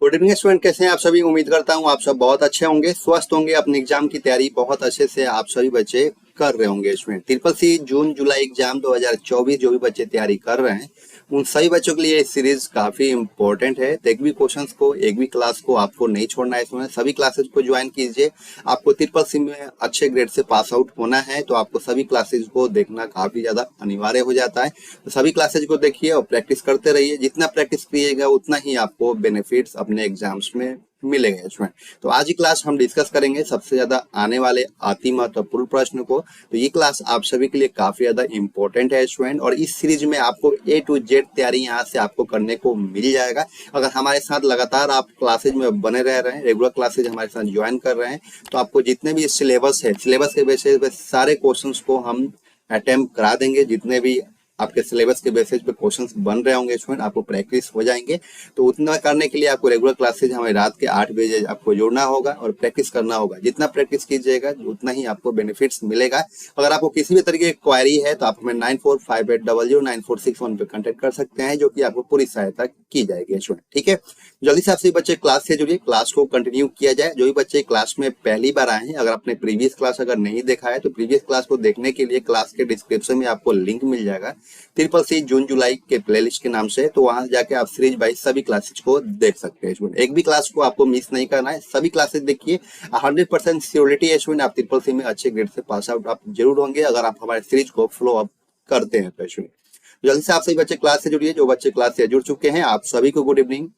Good evening student, कैसे हैं आप सभी। उम्मीद करता हूँ आप सब बहुत अच्छे होंगे, स्वस्थ होंगे, अपने एग्जाम की तैयारी बहुत अच्छे से आप सभी बच्चे कर रहे होंगे। स्टूडेंट ट्रिपल सी जून जुलाई एग्जाम 2024 जो भी बच्चे तैयारी कर रहे हैं उन सभी बच्चों के लिए ये सीरीज काफी इंपॉर्टेंट है। तो एक भी क्वेश्चंस को, एक भी क्लास को आपको नहीं छोड़ना है। इसमें सभी क्लासेज को ज्वाइन कीजिए। आपको ट्रिपल सी में अच्छे ग्रेड से पास आउट होना है तो आपको सभी क्लासेज को देखना काफी ज्यादा अनिवार्य हो जाता है। तो सभी क्लासेज को देखिए और प्रैक्टिस करते रहिए। जितना प्रैक्टिस कीजिएगा उतना ही आपको बेनिफिट्स अपने एग्जाम्स में मिलेगा। इसमें तो आज की क्लास हम डिस्कस करेंगे सबसे ज्यादा आने वाले अति महत्वपूर्ण प्रश्न को। तो ये क्लास आप सभी के लिए काफी ज्यादा इंपॉर्टेंट है स्टूडेंट, और इस सीरीज में आपको ए टू जेड तैयारी यहाँ से आपको करने को मिल जाएगा। अगर हमारे साथ लगातार आप क्लासेज में बने रह रहे हैं, रेगुलर क्लासेज हमारे साथ ज्वाइन कर रहे हैं, तो आपको जितने भी सिलेबस है, सिलेबस के बेसिस पे सारे क्वेश्चंस को हम अटेम्प्ट करा देंगे। जितने भी आपके सिलेबस के बेसिस पे क्वेश्चंस बन रहे होंगे स्टूडेंट, आपको प्रैक्टिस हो जाएंगे। तो उतना करने के लिए आपको रेगुलर क्लासेज हमें रात के 8 बजे आपको जुड़ना होगा और प्रैक्टिस करना होगा। जितना प्रैक्टिस कीजिएगा उतना ही आपको बेनिफिट्स मिलेगा। अगर आपको किसी भी तरीके की क्वायरी है तो आप हमें 9458009461 पे कॉन्टेक्ट कर सकते हैं, जो कि आपको पूरी सहायता की जाएगी स्टूडेंट। ठीक है, जल्दी से आप सभी बच्चे क्लास से जुड़िए, क्लास को कंटिन्यू किया जाए। जो भी बच्चे क्लास में पहली बार आए हैं, अगर आपने प्रीवियस क्लास अगर नहीं देखा है तो प्रीवियस क्लास को देखने के लिए क्लास के डिस्क्रिप्शन में आपको लिंक मिल जाएगा ट्रिपल सी जून जुलाई के प्लेलिस्ट के नाम से। तो वहां जाके आप सीरीज वाइज सभी क्लासेज को देख सकते हैं स्टूडेंट। एक भी क्लास को आपको मिस नहीं करना है, सभी क्लासेज देखिए। 100% श्योरिटी है स्टूडेंट, आप ट्रिपल सी में अच्छे ग्रेड से पास आउट आप जरूर होंगे अगर आप हमारे सीरीज को फॉलो अप करते हैं तो स्टूडेंट। जल्दी से आप सभी बच्चे क्लास से जुड़िए। जो बच्चे क्लास से जुड़ चुके हैं आप सभी को गुड इवनिंग।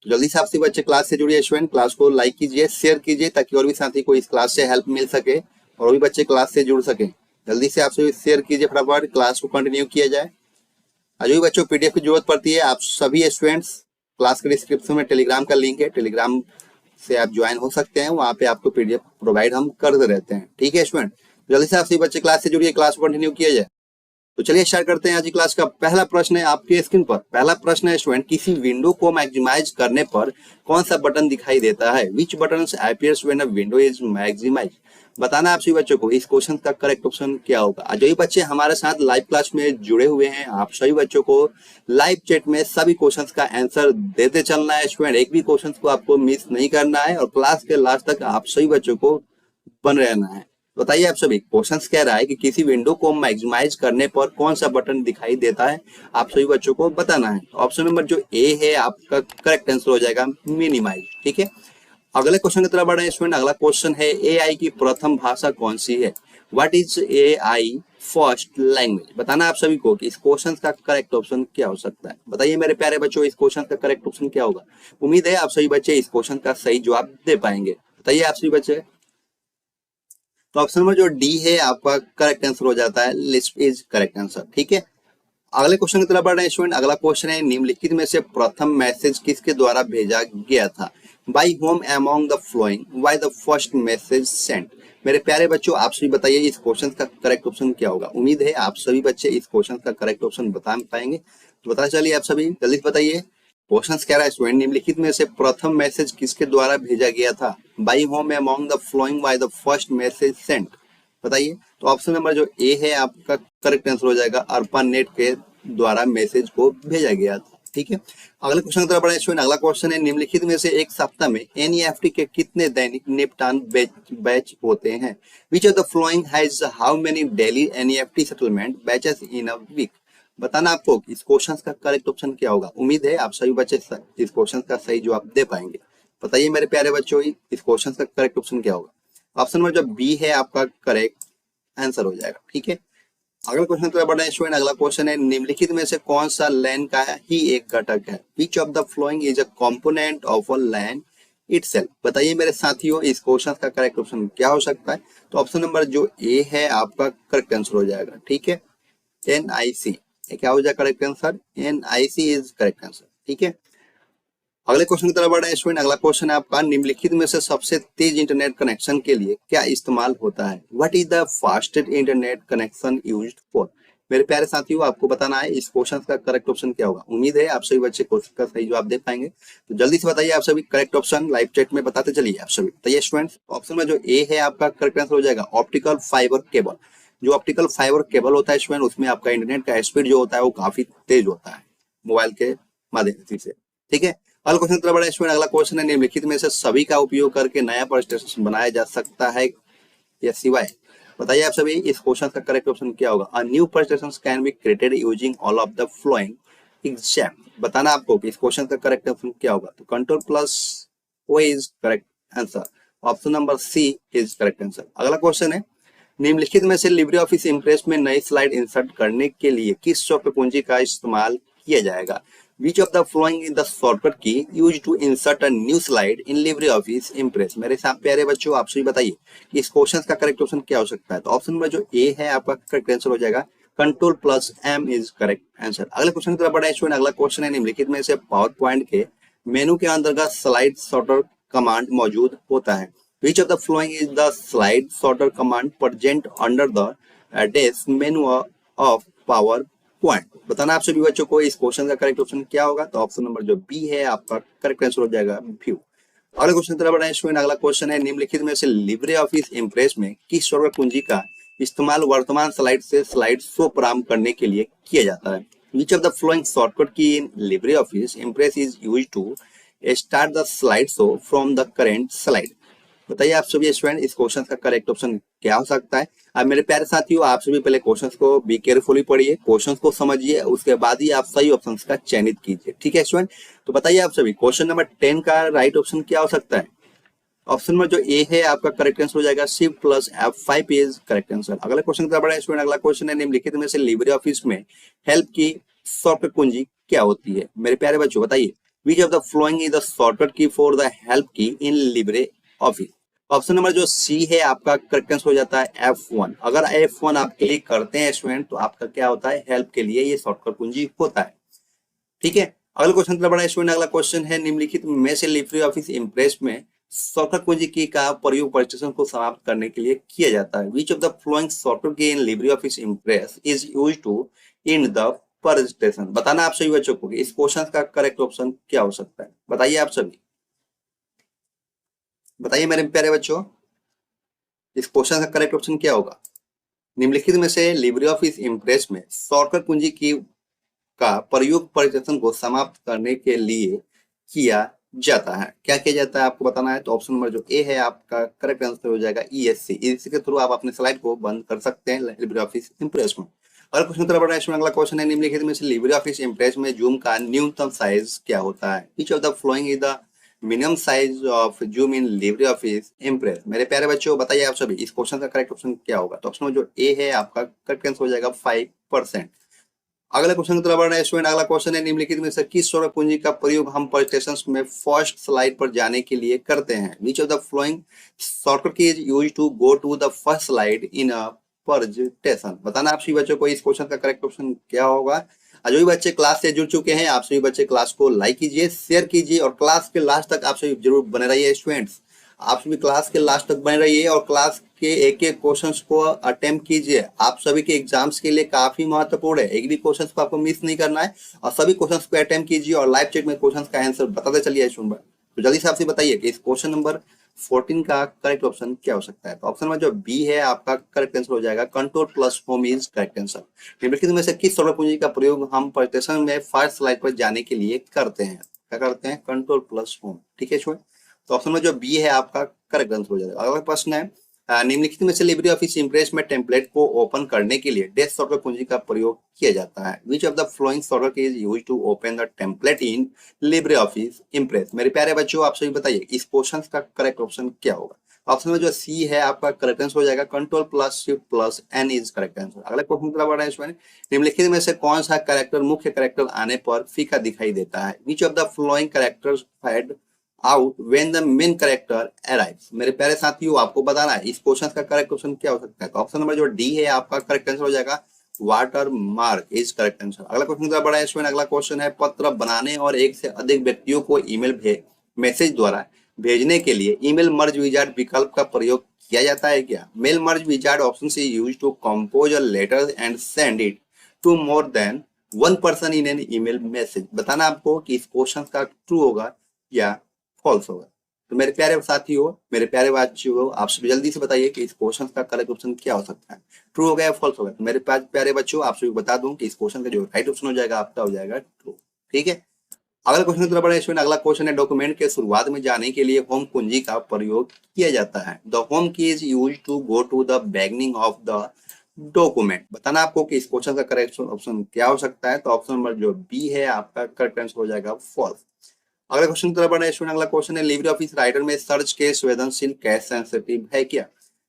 जल्दी से आप सभी बच्चे क्लास से जुड़िए स्टूडेंट। क्लास को लाइक कीजिए, शेयर कीजिए, ताकि और भी साथी को इस क्लास से हेल्प मिल सके और भी बच्चे क्लास से जुड़ सके। जल्दी से आप सभी शेयर कीजिए, फटाफट क्लास को कंटिन्यू किया जाए। आज भी बच्चों पीडीएफ की जरूरत पड़ती है, आप सभी स्टूडेंट्स क्लास के डिस्क्रिप्शन में टेलीग्राम का लिंक है, टेलीग्राम से आप ज्वाइन हो सकते हैं। वहां पे आपको पीडीएफ प्रोवाइड हम करते रहते हैं। ठीक है स्टूडेंट, जल्दी से आप सभी बच्चे क्लास से जुड़िए, क्लास को कंटिन्यू किया जाए। तो चलिए स्टार्ट करते हैं आज की क्लास का। पहला प्रश्न है आपके स्क्रीन पर। पहला प्रश्न है स्टूडेंट, किसी विंडो को मैक्सिमाइज करने पर कौन सा बटन दिखाई देता है? Which button appears when a window is maximise? बताना आप सभी बच्चों को। इस क्वेश्चन का करेक्ट ऑप्शन क्या होगा? जो भी बच्चे हमारे साथ लाइव क्लास में जुड़े हुए हैं, आप सभी बच्चों को लाइव चैट में सभी क्वेश्चंस का आंसर देते चलना है स्टूडेंट। एक भी क्वेश्चन को आपको मिस नहीं करना है और क्लास के लास्ट तक आप सभी बच्चों को बन रहना है। बताइए आप सभी, क्वेश्चन कह रहा है कि किसी विंडो को मैक्सिमाइज करने पर कौन सा बटन दिखाई देता है? आप सभी बच्चों को बताना है। ऑप्शन नंबर जो ए है आपका करेक्ट आंसर हो जाएगा मिनिमाइज। ठीक है, अगले क्वेश्चन की तरफ बढ़े स्टूडेंट। अगला क्वेश्चन है, एआई की प्रथम भाषा कौन सी है? What is AI first language? बताना आप सभी को कि इस क्वेश्चन का करेक्ट ऑप्शन क्या हो सकता है। बताइए मेरे प्यारे बच्चों, इस क्वेश्चन का करेक्ट ऑप्शन क्या होगा? उम्मीद है आप सभी बच्चे इस क्वेश्चन का सही जवाब दे पाएंगे। बताइए आप सभी बच्चे। तो ऑप्शन नंबर जो डी है आपका करेक्ट आंसर हो जाता है, लिस्ट इज करेक्ट आंसर। ठीक है, अगले क्वेश्चन की तरफ बढ़ रहे हैं स्टूडेंट। अगला क्वेश्चन है, निम्नलिखित में से प्रथम मैसेज किसके द्वारा भेजा गया था? By whom among the following, why the first message sent? मेरे प्यारे बच्चों आप सभी बताइए इस क्वेश्चन का करेक्ट ऑप्शन क्या होगा। उम्मीद है आप सभी बच्चे इस क्वेश्चन का करेक्ट ऑप्शन बता पाएंगे। तो बता चलिए आप सभी जल्दी बताइए। क्वेश्चन कह रहा है स्टूडेंट, निम्नलिखित में से प्रथम मैसेज किसके द्वारा भेजा गया था? By whom among the following, why the first message sent? बताइए। तो ऑप्शन नंबर जो ए है आपका करेक्ट आंसर हो जाएगा, अर्पानेट के द्वारा मैसेज को भेजा गया था। ठीक है, अगले क्वेश्चन की तरफ बढ़े स्टूडेंट। अगला क्वेश्चन है, निम्नलिखित में से एक सप्ताह में एनईएफटी के कितने दैनिक निपटान बैच होते हैं? Which of the following has how many daily NEFT settlement batches in a week? बताना आपको इस क्वेश्चन का करेक्ट ऑप्शन क्या होगा। उम्मीद है आप सभी बच्चे इस क्वेश्चन का सही जवाब दे पाएंगे। बताइए मेरे प्यारे बच्चों, इस क्वेश्चन का करेक्ट ऑप्शन क्या होगा। ऑप्शन नंबर जो बी है आपका करेक्ट आंसर हो जाएगा। ठीक है, अगला क्वेश्चन तो बड़ा स्टूडेंट। अगला क्वेश्चन है, निम्नलिखित में से कौन सा लैन का ही एक घटक है? Which of the following is a component of a LAN itself? बताइए मेरे साथियों इस क्वेश्चन का करेक्ट ऑप्शन क्या हो सकता है। तो ऑप्शन नंबर जो ए है आपका करेक्ट आंसर हो जाएगा। ठीक है, एनआईसी क्या हो जाएगा correct answer? NIC is correct answer. ठीक है, अगले क्वेश्चन की तरफ बढ़ रहे हैं स्टूडेंट। अगला क्वेश्चन है आपका, निम्नलिखित में से सबसे तेज इंटरनेट कनेक्शन के लिए क्या इस्तेमाल होता है? What is the fastest internet connection used for? मेरे प्यारे साथियों आपको बताना है इस क्वेश्चन का करेक्ट ऑप्शन क्या होगा। उम्मीद है आप सभी बच्चे क्वेश्चन का सही जवाब दे पाएंगे। तो जल्दी से बताइए आप सभी करेक्ट ऑप्शन लाइव चैट में बताते चलिए आप सभी। बताइए स्टूडेंट्स, ऑप्शन में जो ए है आपका करेक्ट आंसर हो जाएगा ऑप्टिकल फाइबर केबल। जो ऑप्टिकल फाइबर केबल होता है स्टूडेंट, उसमें आपका इंटरनेट का स्पीड जो होता है वो काफी तेज होता है मोबाइल के माध्यम से। ठीक है, अगला क्वेश्चन तरफ बढ़े स्टूडेंट। अगला क्वेश्चन है निम्नलिखित में से सभी का उपयोग करके नया पर स्टेशन बनाया जा सकता है या सिवाय। बताइए आप सभी इस क्वेश्चन का करेक्ट ऑप्शन क्या होगा। अ न्यू पर station can be created using all of the flowing exam. बताना आपको कि इस क्वेश्चन का करेक्ट ऑप्शन क्या होगा। तो control plus O is correct answer. Option number C is correct answer. अगला क्वेश्चन है निम्नलिखित में से लिब्रे ऑफिस इम्प्रेस में नई स्लाइड इंसर्ट करने के लिए किस शॉर्टकट कुंजी का इस्तेमाल किया जाएगा। Which of the following is the shortcut key use to insert a new slide in Libre office Impress. मेरे साथ प्यारे बच्चों आप सभी बताइए कि इस क्वेश्चन का करेक्ट ऑप्शन क्या हो सकता है। तो ऑप्शन नंबर जो ए है आपका करेक्ट आंसर हो जाएगा। Control plus M is correct answer. अगले क्वेश्चन की तरफ बढ़े स्टूडेंट। अगला क्वेश्चन है निम्नलिखित में से पावर पॉइंट के मेनू के अंतर्गत स्लाइड शॉर्टर कमांड मौजूद होता है। Which of the following is the slide sorter command present under the desk menu of PowerPoint? बताना आप सभी बच्चों को इस क्वेश्चन का करेक्ट ऑप्शन क्या होगा। तो ऑप्शन नंबर जो बी है आपका करेक्ट आंसर हो जाएगा व्यू। अगले क्वेश्चन तरफ बढ़े स्टूडेंट। अगला क्वेश्चन है निम्नलिखित में से लिब्रे ऑफिस इम्प्रेस में किस शॉर्टकट कुंजी का इस्तेमाल वर्तमान स्लाइड से स्लाइड शो प्रारंभ करने के लिए किया जाता है। Which of the following shortcut key in LibreOffice Impress is used to start the slide show from the current slide? बताइए आप सभी स्टूडेंट इस क्वेश्चन का करेक्ट ऑप्शन क्या हो सकता है। अब मेरे प्यारे साथियों आप सभी पहले क्वेश्चंस को बी केयरफुली पढ़िए, क्वेश्चंस को समझिए, उसके बाद ही आप सही ऑप्शंस का चयनित कीजिए। ठीक है स्टूडेंट। तो बताइए आप सभी क्वेश्चन नंबर 10 का राइट ऑप्शन क्या हो सकता है। ऑप्शन नंबर जो ए है आपका करेक्ट आंसर हो जाएगा shift plus F5 is correct answer. अगला क्वेश्चन का बड़ा स्टूडेंट। अगला क्वेश्चन है निम्नलिखित में से लिब्रे ऑफिस में हेल्प की शॉर्टकट कुंजी क्या होती है। मेरे प्यारे बच्चों बताइए विच of the following is the shortcut की फॉर द हेल्प की in Libre office. Option number जो सी है आपका करेक्ट आंसर हो जाता है F1। अगर F1 आप क्लिक करते हैं स्टूडेंट तो आपका क्या होता है हेल्प के लिए ये शॉर्टकट कुंजी होता है। ठीक है। अगला क्वेश्चन का बड़ा स्टूडेंट। अगला क्वेश्चन है निम्नलिखित में से लिब्रे ऑफिस इम्प्रेस में शॉर्टकट कुंजी की का प्रयोग प्रेजेंटेशन को समाप्त करने के लिए किया जाता है। Which of the following shortcut key in Libre office Impress is used to in the presentation. बताना आप सभी बच्चों को इस क्वेश्चन का करेक्ट ऑप्शन क्या हो सकता है। बताइए आप सभी बताइए मेरे प्यारे बच्चों इस क्वेश्चन का करेक्ट ऑप्शन क्या होगा। निम्नलिखित में से लिब्रे ऑफिस इम्प्रेस में शॉर्टकट कुंजी की का प्रयोग प्रेजेंटेशन को समाप्त करने के लिए किया जाता है। क्या किया जाता है आपको बताना है। तो ऑप्शन नंबर जो ए है आपका करेक्ट आंसर हो जाएगा ESC। ESC के थ्रू आप अपने स्लाइड को बंद कर सकते हैं लिब्रे ऑफिस इम्प्रेस में। अगला क्वेश्चन तरफ बढ़ा अगला क्वेश्चन है निम्नलिखित में से लिब्रे ऑफिस इम्प्रेस में जूम का न्यूनतम साइज क्या होता है। Which of the following is the minimum size of zoom in Libre office Impress. मेरे प्यारे बच्चों बताइए आप सभी इस क्वेश्चन का करेक्ट ऑप्शन क्या होगा। तो ऑप्शन जो ए है आपका करेक्ट आंसर हो जाएगा 5%। अगला क्वेश्चन की तरफ बढ़ रहे हैं स्टूडेंट। अगला क्वेश्चन है निम्नलिखित में से किस शॉर्टकट कुंजी का प्रयोग हम प्रेजेंटेशंस में फर्स्ट स्लाइड पर जाने के लिए करते हैं। Which of the following shortcut key is used to go to the first slide in a presentation. बताना आप सभी बच्चों को इस क्वेश्चन का करेक्ट ऑप्शन क्या होगा। जो भी बच्चे क्लास से जुड़ चुके हैं आप सभी बच्चे क्लास को लाइक कीजिए, शेयर कीजिए और क्लास के लास्ट तक आप सभी जरूर बने रहिए स्टूडेंट्स। आप सभी क्लास के लास्ट तक बने रहिए और क्लास के एक एक क्वेश्चंस को अटेम्प्ट कीजिए। आप सभी के एग्जाम्स के लिए काफी महत्वपूर्ण है। एक भी क्वेश्चंस को आपको मिस नहीं करना है और सभी क्वेश्चंस को अटेम्प्ट कीजिए और लाइव चैट में क्वेश्चंस का आंसर बताते चलिए स्टूडेंट। तो जल्दी से आपसे बताइए कि इस क्वेश्चन नंबर 14 का करेक्ट ऑप्शन क्या हो सकता है। तो ऑप्शन नंबर जो बी है आपका करेक्ट आंसर हो जाएगा control plus home is correct answer. निम्नलिखित में से किस शॉर्टकट कुंजी का प्रयोग हम प्रेजेंटेशन में फर्स्ट स्लाइड पर जाने के लिए करते हैं। क्या करते हैं कंट्रोल प्लस होम। ठीक है स्टूडेंट। तो ऑप्शन में जो बी है आपका करेक्ट आंसर हो जाएगा। अगला प्रश्न है निम्नलिखित में से लिब्रे ऑफिस इम्प्रेस में टेम्पलेट को ओपन करने के लिए डैश शॉर्टकट कुंजी का प्रयोग किया जाता है। Which of the following shortcut is used to open the template in Libre office Impress. मेरे प्यारे बच्चों आप सभी बताइए इस क्वेश्चन का करेक्ट ऑप्शन क्या होगा। ऑप्शन में जो सी है आपका करेक्ट आंसर हो जाएगा control plus shift plus N is correct answer. अगला क्वेश्चन क्या बढ़ा है इसमें निम्नलिखित में से कौन सा कैरेक्टर मुख्य कैरेक्टर आने पर फीका दिखाई देता है। Which of the following characters fade out when the main character arrives. मेरे प्यारे साथियों आपको बताना है इस क्वेश्चन का करेक्ट ऑप्शन क्या हो सकता है। तो ऑप्शन नंबर जो डी है आपका करेक्ट आंसर हो जाएगा water mark is correct answer. अगला क्वेश्चन बड़ा है स्टूडेंट। अगला क्वेश्चन है पत्र बनाने और एक से अधिक व्यक्तियों को ईमेल मैसेज द्वारा भेजने के लिए ईमेल मर्ज विजार्ड विकल्प का प्रयोग किया जाता है क्या। मेल मर्ज विजार्ड ऑप्शन से use to compose a letter and send it to more than one person in an email message. बताना आपको कि इस क्वेश्चन का ट्रू होगा या फॉल्स होगा। तो मेरे प्यारे साथियों मेरे प्यारे बच्चों आप सभी जल्दी से बताइए कि इस क्वेश्चन का करेक्ट ऑप्शन क्या हो सकता है, ट्रू होगा या फॉल्स होगा। तो मेरे प्यारे बच्चों आप सभी बता दूं कि इस क्वेश्चन का जो राइट ऑप्शन हो जाएगा आपका हो जाएगा ट्रू। ठीक है। अगला क्वेश्चन की तरफ बढ़े स्टूडेंट। अगला क्वेश्चन है डॉक्यूमेंट के शुरुआत में जाने के लिए होम कुंजी का प्रयोग किया जाता है। The home key is use to go to the beginning of the document. बताना आपको कि इस क्वेश्चन का करेक्ट ऑप्शन क्या हो सकता है। तो ऑप्शन नंबर जो बी है आपका करेक्ट आंसर हो जाएगा फॉल्स। अगला क्वेश्चन की तरफ बढ़े स्टूडेंट। अगला क्वेश्चन है लिब्रे ऑफिस राइटर में सर्च के संवेदनशील कैश सेंसिटिव है क्या।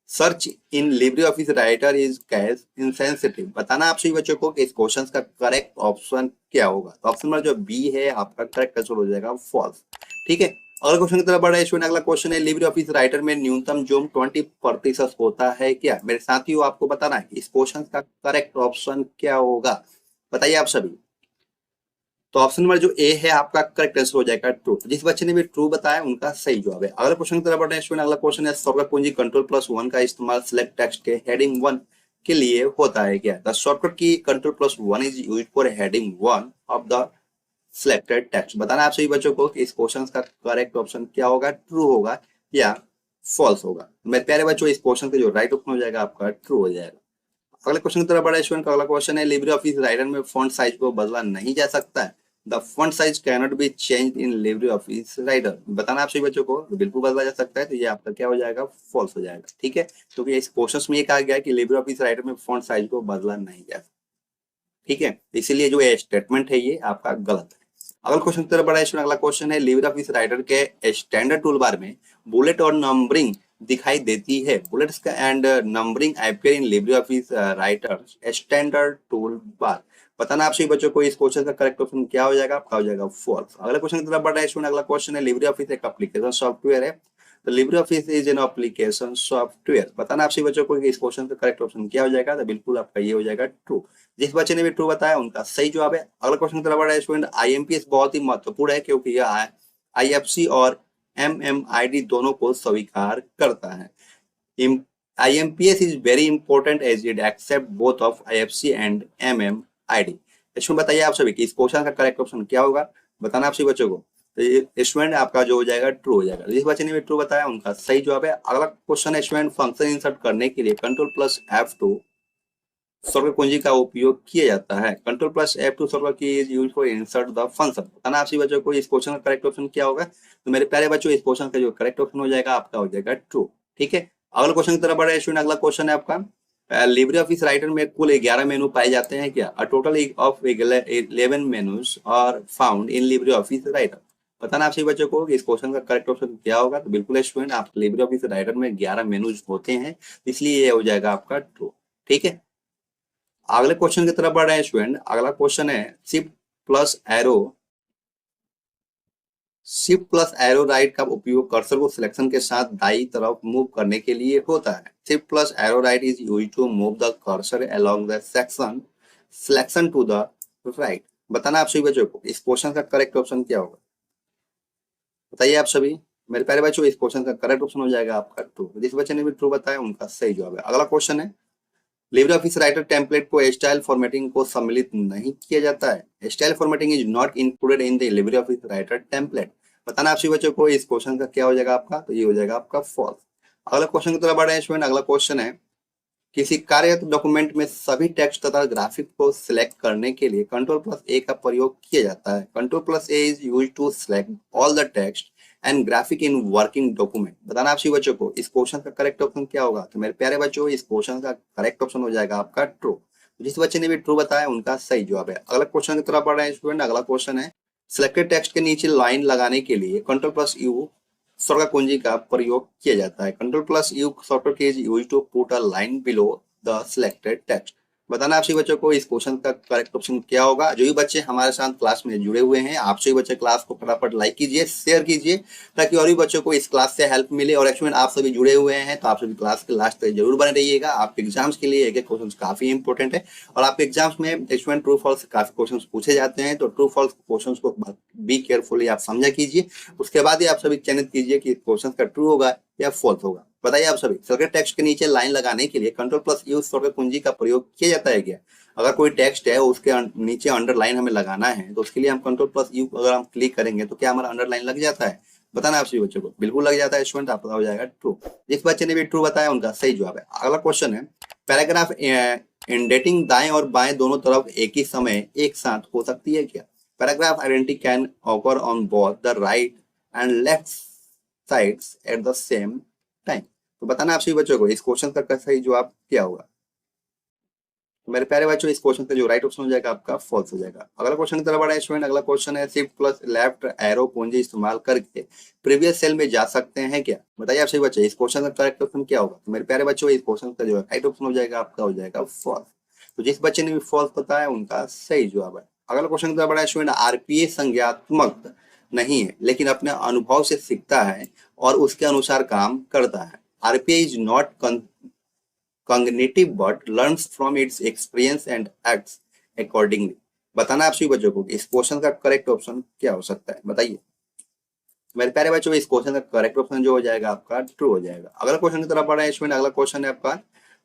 Search in Libre office writer is cash insensitive. बताना आप सभी बच्चों को कि इस क्वेश्चन का करेक्ट ऑप्शन क्या होगा। तो ऑप्शन नंबर जो बी है आपका करेक्ट आंसर हो जाएगा फॉल्स। ठीक है। अगला क्वेश्चन की तरफ बढ़े स्टूडेंट। अगला क्वेश्चन है लिब्रे ऑफिस राइटर में न्यूनतम जोम 20% होता है क्या। मेरे साथियों आपको बताना है इस क्वेश्चन का करेक्ट ऑप्शन क्या होगा। बताइए आप सभी। तो ऑप्शन नंबर जो ए है आपका करेक्ट आंसर हो जाएगा ट्रू। जिस बच्चे ने भी ट्रू बताया उनका सही जवाब है। अगला क्वेश्चन की तरफ बढ़ते हैं स्टूडेंट। अगला क्वेश्चन है शॉर्टकट कुंजी Ctrl+1 का इस्तेमाल सिलेक्ट टेक्स्ट के हेडिंग 1 के लिए होता है क्या। द शॉर्टकट की Ctrl+1 is used for heading 1 of the selected text. बताना आप सभी बच्चों को कि इस क्वेश्चन का करेक्ट ऑप्शन क्या होगा, ट्रू होगा या फॉल्स होगा। मेरे प्यारे बच्चों इस क्वेश्चन का जो राइट ऑप्शन हो जाएगा आपका ट्रू हो जाएगा। अगले क्वेश्चन की तरफ बढ़े स्टूडेंट का। अगला क्वेश्चन है लिब्रे ऑफिस राइटर में फॉन्ट साइज को बदला नहीं जा सकता है। The font size cannot be change in Libre office Writer. बताना आप सभी बच्चों को बिल्कुल बदला जा सकता है। तो ये आपका क्या हो जाएगा, फॉल्स हो जाएगा। ठीक है, क्योंकि इस क्वेश्चन में ये कहा गया है कि लिब्रे ऑफिस राइटर में फॉन्ट साइज को बदला नहीं जा सकता। ठीक है, इसीलिए जो स्टेटमेंट है ये आपका गलत है। अगला क्वेश्चन की तरफ बढ़ा स्टूडेंट। अगला क्वेश्चन है लिब्रे ऑफिस राइटर के स्टैंडर्ड टूल बार में बुलेट और नंबरिंग दिखाई देती है। बुलेट्स का and numbering appear in Libre office writer standard tool bar. बताना आप सभी बच्चों को इस क्वेश्चन का करेक्ट ऑप्शन क्या हो जाएगा, आपका हो जाएगा फॉल्स। अगले क्वेश्चन की तरफ बढ़ रहा है स्टूडेंट। अगला क्वेश्चन है लिब्रे ऑफिस एक एप्लीकेशन सॉफ्टवेयर है। तो Libre office is an application software. बताना आप सभी बच्चों को इस क्वेश्चन का करेक्ट ऑप्शन क्या हो जाएगा। तो बिल्कुल आपका ये हो जाएगा ट्रू। जिस बच्चे ने भी ट्रू बताया उनका सही जवाब है। अगला क्वेश्चन की तरफ बढ़ रहा है स्टूडेंट। आईएमपीएस बहुत ही महत्वपूर्ण है क्योंकि यह आईएफसी और एमएमआईडी दोनों को स्वीकार करता है। IMPS is very important as it accept both of IFC and MMID। इसमें बताइए आप सभी कि इस क्वेश्चन का करेक्ट ऑप्शन क्या होगा। बताना आप सभी बच्चों को। तो स्टूडेंट आपका जो हो जाएगा ट्रू हो जाएगा। जिस बच्चे ने भी ट्रू बताया उनका सही जवाब है। अगला क्वेश्चन है स्टूडेंट फंक्शन इंसर्ट करने के लिए Ctrl+F2 शॉर्टकट कुंजी का उपयोग किया जाता है। Ctrl+F2 shortcut key is used for insert the function. बताना आप सभी बच्चों को इस क्वेश्चन का करेक्ट ऑप्शन क्या होगा। तो मेरे प्यारे बच्चों इस क्वेश्चन का जो करेक्ट ऑप्शन हो जाएगा आपका हो जाएगा ट्रू। ठीक है, अगला क्वेश्चन की तरफ बढ़े स्टूडेंट। अगला क्वेश्चन है आपका लिब्रे ऑफिस राइटर में कुल 11 मेनू पाए जाते हैं क्या। A total of 11 menus are found in Libre office Writer. बताना आप सभी बच्चों को इस क्वेश्चन का करेक्ट ऑप्शन क्या होगा। तो बिल्कुल स्टूडेंट आप लिब्रे ऑफिस राइटर में 11 मेनूज होते हैं, इसलिए ये हो जाएगा आपका ट्रू। ठीक है, अगले क्वेश्चन की तरफ बढ़ रहे हैं स्टूडेंट। अगला क्वेश्चन है शिफ्ट प्लस एरो राइट का उपयोग कर्सर को सिलेक्शन के साथ दाई तरफ मूव करने के लिए होता है। Shift plus arrow right is used to move the cursor along the section selection to the right. बताना आप सभी बच्चों को इस क्वेश्चन का करेक्ट ऑप्शन क्या होगा। बताइए आप सभी। मेरे प्यारे बच्चों इस क्वेश्चन का करेक्ट ऑप्शन हो जाएगा आपका ट्रू। जिस बच्चे ने भी ट्रू बताया उनका सही जवाब है। अगला क्वेश्चन है लिब्रे ऑफिस राइटर टेम्पलेट को स्टाइल फॉर्मेटिंग को सम्मिलित नहीं किया जाता है। Style formatting is not included in the Libre office writer template. बताना आप सभी बच्चों को इस क्वेश्चन का क्या हो जाएगा आपका। तो ये हो जाएगा आपका फॉल्स। अगला क्वेश्चन की तरफ बढ़ रहे हैं स्टूडेंट। अगला क्वेश्चन है किसी कार्यरत डॉक्यूमेंट में सभी टेक्स्ट तथा ग्राफिक को सिलेक्ट करने के लिए Ctrl+A का प्रयोग किया जाता है। Ctrl+A is used to select all the text and graphic in working document. बताना आप सभी बच्चों को इस क्वेश्चन का करेक्ट ऑप्शन क्या होगा। तो मेरे प्यारे बच्चों इस क्वेश्चन का करेक्ट ऑप्शन हो जाएगा आपका ट्रू। जिस बच्चे ने भी ट्रू बताया उनका सही जवाब है। अगला क्वेश्चन की तरफ बढ़ रहे हैं स्टूडेंट। अगला क्वेश्चन है सिलेक्टेड टेक्स्ट के नीचे लाइन लगाने के लिए Ctrl+U शॉर्टकट कुंजी का प्रयोग किया जाता है। Ctrl+U shortcut key is used to put a line below the selected text. बताना आप सभी बच्चों को इस क्वेश्चन का करेक्ट ऑप्शन क्या होगा। जो भी बच्चे हमारे साथ क्लास में जुड़े हुए हैं आप सभी बच्चे क्लास को फटाफट लाइक कीजिए, शेयर कीजिए ताकि और भी बच्चों को इस क्लास से हेल्प मिले। और स्टूडेंट आप सभी जुड़े हुए हैं तो आप सभी क्लास के लास्ट तक जरूर बने रहिएगा। आपके एग्जाम्स के लिए एक एक क्वेश्चन काफी इंपॉर्टेंट है और आपके एग्जाम्स में स्टूडेंट ट्रू फॉल्स काफी क्वेश्चन पूछे जाते हैं। तो ट्रू फॉल्स क्वेश्चन को बी केयरफुली आप समझा कीजिए, उसके बाद ही आप सभी चयनित कीजिए कि क्वेश्चन का ट्रू होगा या फॉल्स होगा। बताइए आप सभी सिलेक्टेड टेक्स्ट के नीचे लाइन लगाने के लिए Ctrl+U शॉर्टकट कुंजी का प्रयोग किया जाता है क्या। अगर कोई टेक्स्ट है उसके नीचे अंडरलाइन हमें लगाना है तो उसके लिए हम Ctrl+U अगर हम क्लिक करेंगे तो क्या हमारा अंडरलाइन लग जाता है। बताना आप सभी बच्चों को बिल्कुल लग जाता है स्टूडेंट, आपका हो जाएगा ट्रू। जिस बच्चे ने भी ट्रू बताया उनका सही जवाब है। अगला क्वेश्चन है पैराग्राफ इंडेंटिंग दाएं और बाएं दोनों तरफ एक ही समय एक साथ हो सकती है क्या। Paragraph identity can occur on both the right and left sides at the same time. तो बताना आप सभी बच्चों को इस क्वेश्चन का सही जवाब क्या होगा। मेरे प्यारे बच्चों इस क्वेश्चन का जो राइट ऑप्शन हो जाएगा आपका फॉल्स हो जाएगा। अगला क्वेश्चन की तरफ बढ़े स्टूडेंट। अगला क्वेश्चन है शिफ्ट प्लस लेफ्ट एरो कुंजी इस्तेमाल करके प्रीवियस सेल में जा सकते हैं क्या। बताइए आप सही बच्चे इस क्वेश्चन का करेक्ट ऑप्शन क्या होगा। तो मेरे प्यारे बच्चों इस क्वेश्चन का जो राइट ऑप्शन हो जाएगा आपका हो जाएगा फॉल्स। तो जिस बच्चे ने भी फॉल्स बताया उनका सही जवाब है। अगला क्वेश्चन की तरफ बढ़े स्टूडेंट। आरपीए संज्ञात्मक नहीं है लेकिन अपने अनुभव से सीखता है और उसके अनुसार काम करता है। RPA is not cognitive but learns from its experience and acts accordingly। बताना आप सभी बच्चों को इस क्वेश्चन का करेक्ट ऑप्शन क्या हो सकता है। बताइए मेरे प्यारे बच्चों इस क्वेश्चन का करेक्ट ऑप्शन जो हो जाएगा आपका ट्रू हो जाएगा। अगला क्वेश्चन की तरफ बढ़े हैं स्टूडेंट। अगला क्वेश्चन है आपका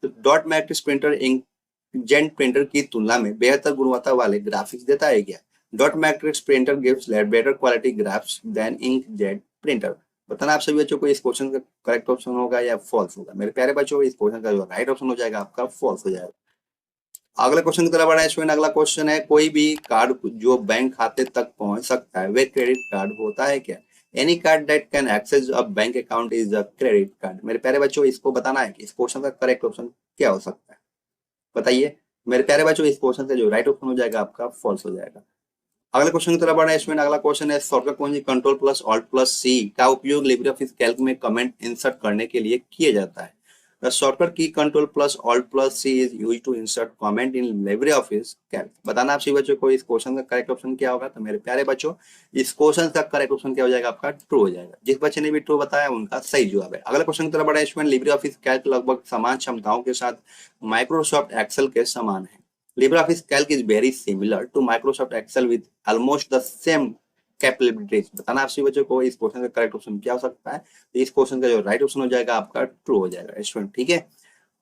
तो dot matrix printer inkjet printer की तुलना में बेहतर गुणवत्ता वाले ग्राफिक्स देता है क्या। Dot matrix printer gives better quality graphs than inkjet printer. बताना आप सभी बच्चों को इस क्वेश्चन का करेक्ट ऑप्शन होगा या फॉल्स होगा। मेरे प्यारे बच्चों इस क्वेश्चन का जो राइट ऑप्शन हो जाएगा आपका फॉल्स हो जाएगा। अगला क्वेश्चन की तरफ बढ़ा है स्टूडेंट। अगला क्वेश्चन है कोई भी कार्ड जो बैंक खाते तक पहुंच सकता है वे क्रेडिट कार्ड होता है क्या। Any card that can access a bank account is a credit card. मेरे प्यारे बच्चों इसको बताना है कि इस क्वेश्चन का करेक्ट ऑप्शन क्या हो सकता है। बताइए मेरे प्यारे बच्चों इस क्वेश्चन का जो राइट ऑप्शन हो जाएगा आपका फॉल्स हो जाएगा। अगले क्वेश्चन की तरफ बढ़े स्टूडेंट। अगला क्वेश्चन है शॉर्टकट कुंजी control plus alt plus C का उपयोग लिब्रियोफिस कैल्क में कमेंट इंसर्ट करने के लिए किया जाता है। The shortcut key control plus alt plus C is used to insert comment in LibreOffice Calc. बताना आप सभी बच्चों को इस क्वेश्चन का करेक्ट ऑप्शन क्या होगा। तो मेरे प्यारे बच्चों इस क्वेश्चन का करेक्ट ऑप्शन क्या हो जाएगा आपका ट्रू हो जाएगा। जिस बच्चे ने भी ट्रू बताया उनका सही जवाब है। अगले क्वेश्चन की तरफ बढ़े स्टूडेंट। लिब्रियोफिस कैल्क लगभग समान क्षमताओं के साथ माइक्रोसॉफ्ट एक्सेल के समान है। LibreOffice Calc is very similar to Microsoft Excel with almost the same capabilities। बताना आप सभी बच्चों को इस क्वेश्चन का करेक्ट ऑप्शन क्या हो सकता है। तो इस क्वेश्चन का जो राइट ऑप्शन हो जाएगा आपका ट्रू हो जाएगा स्टूडेंट। ठीक है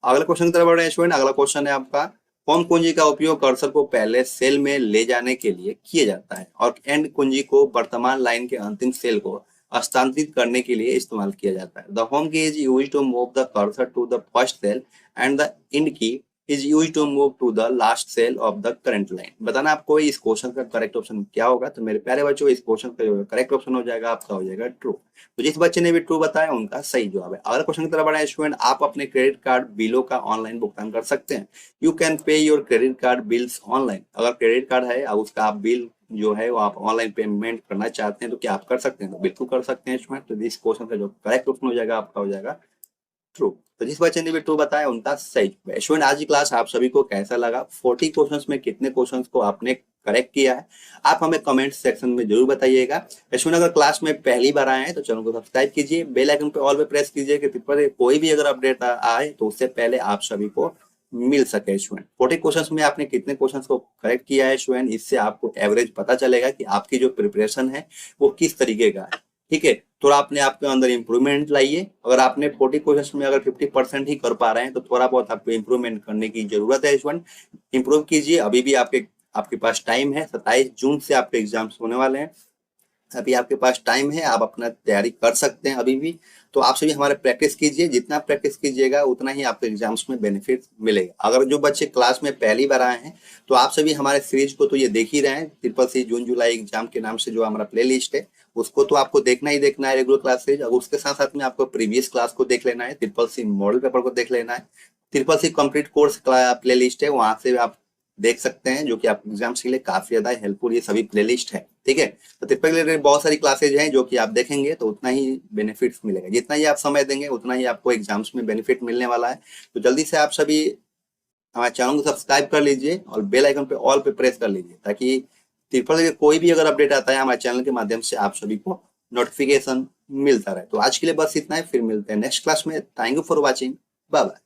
अगले क्वेश्चन की तरफ बढ़ रहे हैं स्टूडेंट। अगला क्वेश्चन है आपका कौन कुंजी का उपयोग कर्सर को पहले सेल में ले जाने के लिए किया जाता है और एंड कुंजी को वर्तमान लाइन के अंतिम सेल को हस्तांतरित करने के लिए इस्तेमाल किया जाता है। The home key is used to move the cursor to the first cell and the end key is used to move to the last cell of the current line। बताना आपको इस क्वेश्चन का करेक्ट ऑप्शन क्या होगा। तो मेरे प्यारे बच्चों इस क्वेश्चन का जो करेक्ट ऑप्शन हो जाएगा आपका हो जाएगा ट्रू। तो जिस बच्चे ने भी ट्रू बताया उनका सही जवाब है। अगला क्वेश्चन की तरफ बढ़ा स्टूडेंट। आप अपने क्रेडिट कार्ड बिलों का ऑनलाइन भुगतान कर सकते हैं। You can pay your credit card bills online. अगर क्रेडिट कार्ड है और उसका आप बिल जो है वो आप ऑनलाइन पेमेंट करना चाहते हैं तो क्या आप कर सकते हैं। तो बिल्कुल कर सकते हैं स्टूडेंट। तो इस क्वेश्चन का जो करेक्ट ऑप्शन हो जाएगा आपका हो जाएगा ट्रू। तो जिस बच्चे ने भी ट्रू बताया उनका सही स्टूडेंट। आज की क्लास आप सभी को कैसा लगा। 40 क्वेश्चंस में कितने क्वेश्चंस को आपने करेक्ट किया है आप हमें कमेंट सेक्शन में जरूर बताइएगा। स्टूडेंट अगर क्लास में पहली बार आए हैं तो चैनल को सब्सक्राइब कीजिए बेल आइकन पे ऑल पे प्रेस कीजिए कि कोई भी अगर अपडेट आए तो उससे पहले आप सभी को मिल सके। स्टूडेंट 40 क्वेश्चंस में आपने कितने क्वेश्चंस को करेक्ट किया है स्टूडेंट इससे आपको एवरेज पता चलेगा कि आपकी जो प्रिपरेशन है वो किस तरीके का है। ठीक है थोड़ा अपने आपके अंदर इंप्रूवमेंट लाइए। अगर आपने 40 क्वेश्चन में अगर 50% ही कर पा रहे हैं तो थोड़ा बहुत आपको इंप्रूवमेंट करने की जरूरत है स्टूडेंट। इंप्रूव कीजिए अभी भी आपके पास टाइम है। 27 जून से आपके एग्जाम्स होने वाले हैं। अभी आपके पास टाइम है आप अपना तैयारी कर सकते हैं अभी भी। तो आप सभी हमारे प्रैक्टिस कीजिए जितना प्रैक्टिस कीजिएगा उतना ही आपको एग्जाम्स में बेनिफिट मिलेगा। अगर जो बच्चे क्लास में पहली बार आए हैं तो आप सभी हमारे सीरीज को तो ये देख ही रहे हैं। CCC जून जुलाई एग्जाम के नाम से जो हमारा प्ले लिस्ट है उसको तो आपको देखना ही देखना है रेगुलर क्लास सीरीज। और उसके साथ साथ में आपको प्रीवियस क्लास को देख लेना है। CCC मॉडल पेपर को देख लेना है। CCC complete course play list है वहां से आप देख सकते हैं जो कि आप एग्जाम्स के लिए काफी ज्यादा हेल्पफुल ये सभी प्लेलिस्ट है। ठीक है तो ट्रिपल के लिए बहुत सारी क्लासेज हैं जो कि आप देखेंगे तो उतना ही बेनिफिट्स मिलेगा। जितना ही आप समय देंगे उतना ही आपको एग्जाम्स में बेनिफिट मिलने वाला है। तो जल्दी से आप सभी हमारे चैनल को सब्सक्राइब कर लीजिए और बेल आइकन पे ऑल पे प्रेस कर लीजिए ताकि ट्रिपल के कोई भी अगर अपडेट आता है हमारे चैनल के माध्यम से आप सभी को नोटिफिकेशन मिलता रहे। तो आज के लिए बस इतना है फिर मिलते हैं नेक्स्ट क्लास में। Thank you for watching bye bye.